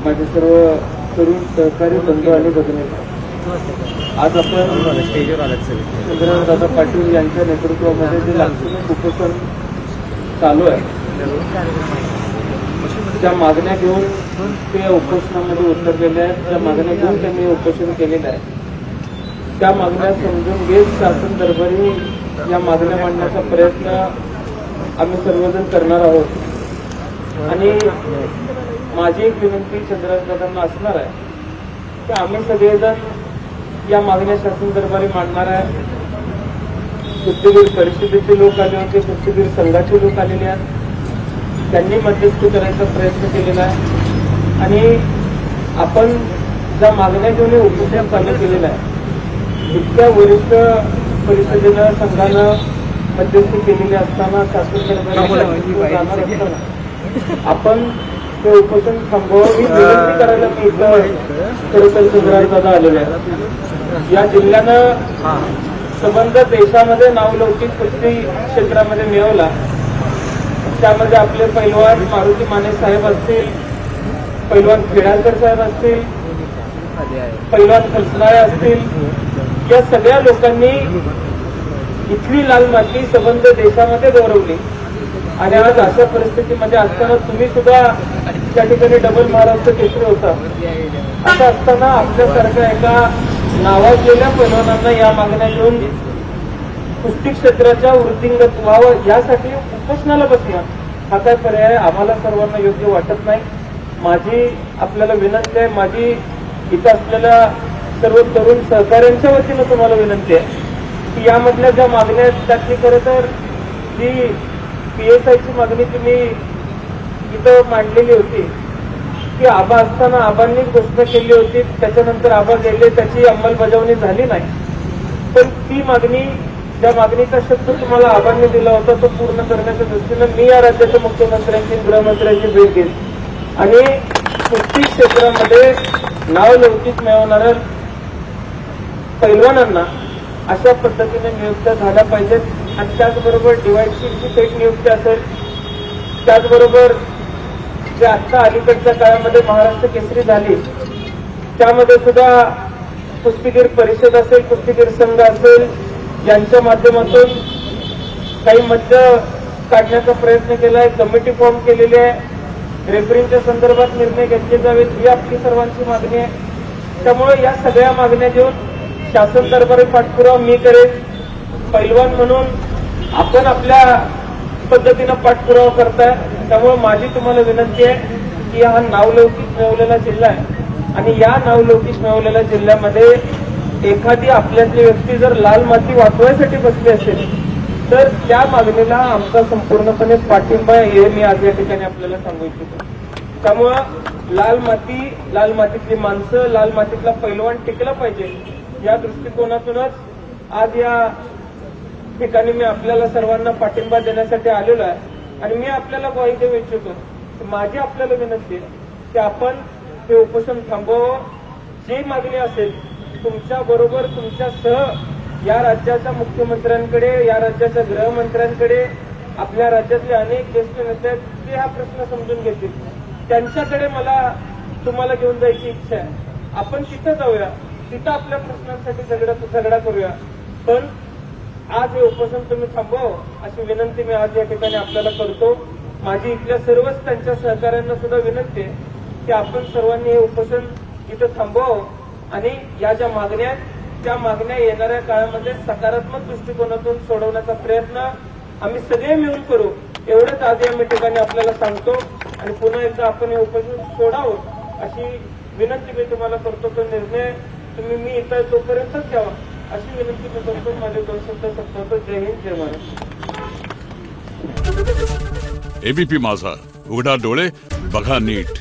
माझे सर्व तरुण सहकारी बंधू आणि भगिनी, आज आपण चंद्रकांत दादा पाटील यांच्या नेतृत्वामध्ये जे लाक्षणिक उपोषण चालू आहे त्या मागण्या घेऊन ते उपोषणामध्ये उतरलेले आहेत, त्या मागण्या घेऊन त्यांनी उपोषण केलेलं आहे. त्या मागण्या समजून घेत शासन दरबारी या मागण्या मांडण्याचा प्रयत्न आम्ही सर्वजण करणार आहोत. आणि माझी एक विनंती चंद्रकांत दादांना असणार आहे की आम्ही सगळेजण या मागण्या शासन दरबारी मांडणार आहे. कुस्तीगीर परिषदेचे लोक आले होते, कुस्तीगीर संघाचे लोक आलेले आहेत, त्यांनी मध्यस्थी करायचा प्रयत्न केलेला आहे. आणि आपण ज्या मागण्या घेऊन उपोषण चालू केलेलं आहे, इतक्या वरिष्ठ परिषदेनं संघानं मध्यस्थी केलेली असताना शासन दरबारी जाणार असताना आपण ते उपोषण थांबवावं ही विनंती करायला मी इथं खरोखर चंद्रकांत दादा आलेले आहे. या जिल्ह्यानं संबंध देशामध्ये नावलौकिक कुस्ती क्षेत्रामध्ये मिळवला. त्यामध्ये आपले पैलवान मारुती माने साहेब असतील, पैलवान खेडाळकर साहेब असतील, पैलवान खलसनाळे असतील, या सगळ्या लोकांनी इथली लाल माती संबंध देशामध्ये गौरवली. आणि आज अशा परिस्थितीमध्ये असताना तुम्ही सुद्धा त्या ठिकाणी डबल महाराष्ट्र केसरी होता. असं असताना आपल्यासारख्या एका नावाजलेल्या पैलवानांना या मागण्या घेऊन कुस्ती क्षेत्राच्या वृद्धिंगत व्हावं यासाठी उपोषणाला बसणं हा काय पर्याय आम्हाला सर्वांना योग्य वाटत नाही. माझी आपल्याला विनंती आहे, माझी इथं असलेल्या सर्व तरुण सहकाऱ्यांच्या वतीनं तुम्हाला विनंती आहे की यामधल्या ज्या मागण्या आहेत त्यातली खरं तर जी PSIची मागणी तुम्ही इथं मांडलेली होती की आबा असताना आबांनी घोषणा केली होती, त्याच्यानंतर आबा गेले, त्याची अंमलबजावणी झाली नाही. पण ती मागणी, ज्या मागणीचा शब्द तुम्हाला आबांनी दिला होता तो पूर्ण करण्याच्या दृष्टीनं मी या राज्याच्या मुख्यमंत्र्यांची, गृहमंत्र्यांची भेट घेईन आणि कुस्ती क्षेत्रामध्ये नावलौकिक मिळवणाऱ्या पैलवानांना अशा पद्धतीने नियुक्त्या झाल्या पाहिजेत. आणि त्याचबरोबर डिवायसची थेट नियुक्ती असेल, त्याचबरोबर जे आता अलीकडच्या काळामध्ये महाराष्ट्र केसरी झाली त्यामध्ये सुद्धा कुस्तीगीर परिषद असेल, कुस्तीगीर संघ असेल, यांच्या माध्यमातून काही मध्य काढण्याचा प्रयत्न केलाय, कमिटी फॉर्म केलेली आहे, रेफरींच्या संदर्भात निर्णय घेतले जावेत ही आपली सर्वांची मागणी आहे. त्यामुळे या सगळ्या मागण्या घेऊन शासन दरबारी पाठपुरावा मी करेन. पैलवान म्हणून आपण आपल्या पद्धतीनं पाठपुरावा करताय, त्यामुळे माझी तुम्हाला विनंती आहे की हा नावलौकिक मिळवलेला जिल्हा आहे आणि या नावलौकिक मिळवलेल्या जिल्ह्यामध्ये एखादी आपल्यातली व्यक्ती जर लाल माती वाचवायसाठी बसली असेल तर त्या मागणीला आमचा संपूर्णपणे पाठिंबा आहे हे मी आज या ठिकाणी आपल्याला सांगू इच्छितो. त्यामुळं लाल मातीतली माणसं, लाल मातीतला पैलवान टिकला पाहिजे या दृष्टिकोनातूनच आज या ठिकाणी मी आपल्याला सर्वांना पाठिंबा देण्यासाठी आलेलो आहे. आणि मी आपल्याला ग्वाही देऊ इच्छितो, माझी आपल्याला विनंती आहे की आपण हे उपोषण थांबवावं. जी मागणी असेल तुमच्या बरोबर, तुमच्यासह या राज्याच्या मुख्यमंत्र्यांकडे, या राज्याच्या गृहमंत्र्यांकडे, आपल्या राज्यातले अनेक ज्येष्ठ नेते आहेत ते हा प्रश्न समजून घेतील. त्यांच्याकडे मला तुम्हाला घेऊन जायची इच्छा आहे. आपण तिथं जाऊया, तिथं आपल्या प्रश्नांसाठी झगडा करूया. पण आज हे उपोषण तुम्ही थांबवावं अशी विनंती मी आज या ठिकाणी आपल्याला करतो. माझी इथल्या सर्वच त्यांच्या सहकाऱ्यांना सुद्धा विनंती आहे की आपण सर्वांनी हे उपोषण इथं थांबवावं आणि या ज्या मागण्या आहेत त्या मागण्या येणाऱ्या काळामध्ये सकारात्मक दृष्टिकोनातून सोडवण्याचा प्रयत्न आम्ही सगळे मिळून करू एवढंच आज या ठिकाणी आपल्याला सांगतो. आणि पुन्हा एकदा आपण हे उपोषण सोडावं अशी विनंती मी तुम्हाला करतो. तो निर्णय तुम्ही मी इथं तोपर्यंतच घ्यावा अशी विनंती मी करतो. माझे 2 शब्द संपवतो. जय हिंद, जय महाराष्ट्र. ABP माझा, उघडा डोळे बघा नीट.